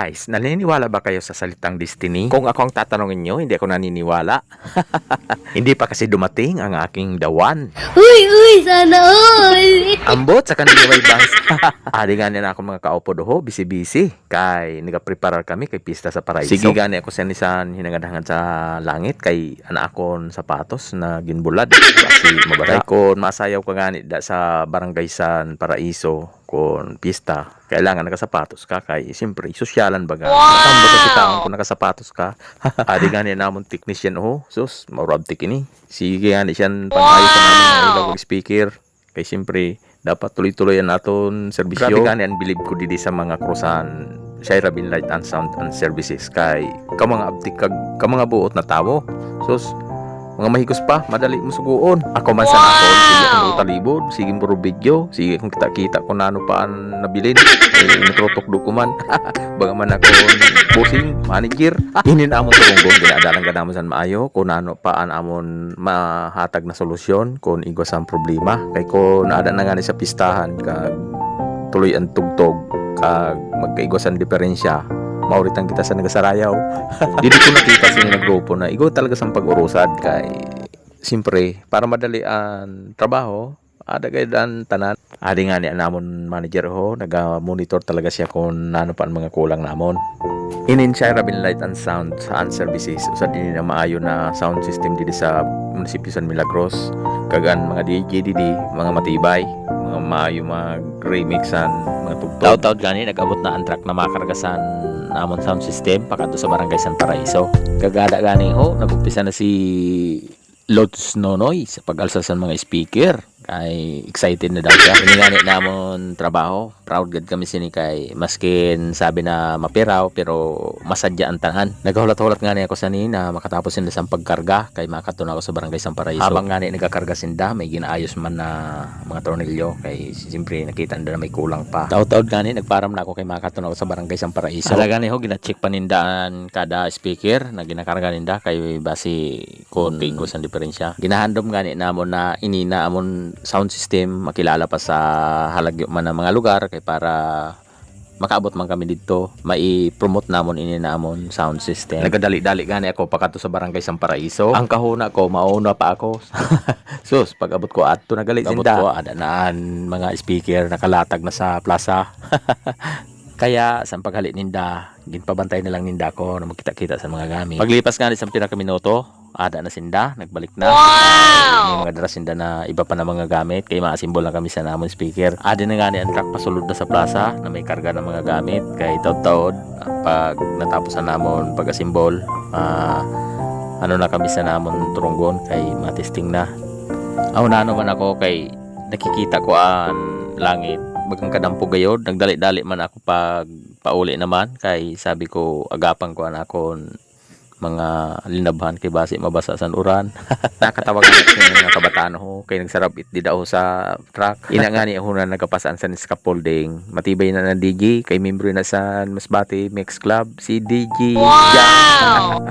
Guys, naniniwala ba kayo sa salitang destiny? Kung ako ang tatanungin nyo, hindi ako naniniwala. Hindi pa kasi dumating ang aking dawan. Uy, sana all! Ambot sa kanila may bangs. Adi gani na ako mga kaupo doho, bisi-bisi. Kay nagaprepare kami kay pista sa Paraiso. Sige gani ako sanisan hinangad-hangad sa langit kay anak akon sapatos na ginbulad. Kasi mabaray kon masayaw ka gani da sa barangay San Paraiso kon pista. Kailangan nakasapatos ka kay siyempre sosyalan baga. Wow! Sa taon kung nakasapatos ka. Adi gani namon technician ho. Sus, maurab tikini. Sige gani siyan pangayos sa namin ilaw speaker. Kay siyempre dapat tuloy-tuloy ang aton serbisyo. Grabe gani ang bilib ko didi sa mga krusan Shaira Bin Light and Sound and Services kay kamang abtik kag kamang buot na tawo. Sus, mga mahigos pa, madali mo suguon. Ako man sa nakon, sige akong utalibod, sige puro video, sige kung kita-kita ko na ano pa ang nabilin. Natrotok dokuman. Baga man ako bossing, manager. Inin amon tulungon, ginadalang ka naman sa maayo, kung ano pa ang amon mahatag na solusyon, kung igos ang problema. Kay kung naada na nga sa pistahan, kag tuloy ang tugtog, kag magkaigos ang diferensya, mauritan kita sa nagasarayaw. Dito ko nakita sa mga grupo na igo talaga sa pag-urusad kay siyempre para madali ang trabaho ada kay dan tanan. Adi nga ni namon manager ho naga-monitor talaga siya kung ano pa ang mga kulang namon. Inin Shaira Bin Light and Sound and Services usad din na maayo na sound system dito sa munisipyo San Milagros. Kagan mga DJ didi, mga matibay, mga maayo mag-remixan, mga tugtog. Taud-taud gani nag-abot na ang track na makaragasan namon sound system pakato sa barangay San Paraiso. Kagada gani ho nagumpisa na si Lods Nonoy sa pag-alsa sa mga speaker. Kay excited na daw siya. Hiningani namon trabaho. Proud gad kami sini kay maskin sabi na mapiraw pero masadya ang tanan. Nagahulat-hulat nga ni ako sa na makatapos sinda sa pagkarga kay makatuna ako sa barangay San Paraiso. Habang nga ni nagakarga sinda may ginaayos man na mga tornilyo kay siyempre nakita nila na may kulang pa. Taud-taud nga ni nagparam na ako kay makatuna ako sa barangay San Paraiso. Talaga ni ho gina-check panindaan kada speaker na ginakarga ninda kay base kon tingko sa diferensya. Ginahandom nga ni namon na inina amon sound system makilala pa sa halagyo man ng mga lugar kay para makaabot man kami dito mai-promote namon ini namon sound system. Nagadali-dali gani ako pakato sa barangay San Paraiso. Ang kahuna ko mauna pa ako. Sus, pag abot ko adto nagalit sinda. Abot ko ada naan mga speaker nakalatag na sa plaza. Kaya sa paghalit ninda, ginpabantay na lang ninda ko na magkita-kita sa mga gamit. Paglipas nga sa pila ka minuto, ada na sinda, nagbalik na. May mga dara sinda na iba pa na mga gamit, kay maasimbol na kami sa namon speaker. Ada na nga ni ang truck pasulod na sa plaza na may karga ng mga gamit. Kay taod-taod, pag natapos na namon pag-asimbol, ano na kami sa namon turunggon, kay matesting na. Na naman ako kay nakikita ko ang langit. Bagang kadampo gayod, nagdali-dali man ako pag pauli naman kay sabi ko agapan ko anakon mga linabhan kay base mabasa sa uran. Nakatawagan ko ng kabataan ho kay nagsarap it di daw sa truck. Ina nga ni ho na nagapasaan sa scaffolding. Matibay na ng DJ kay membro na sa Masbate Mix Club si DJ. Wow!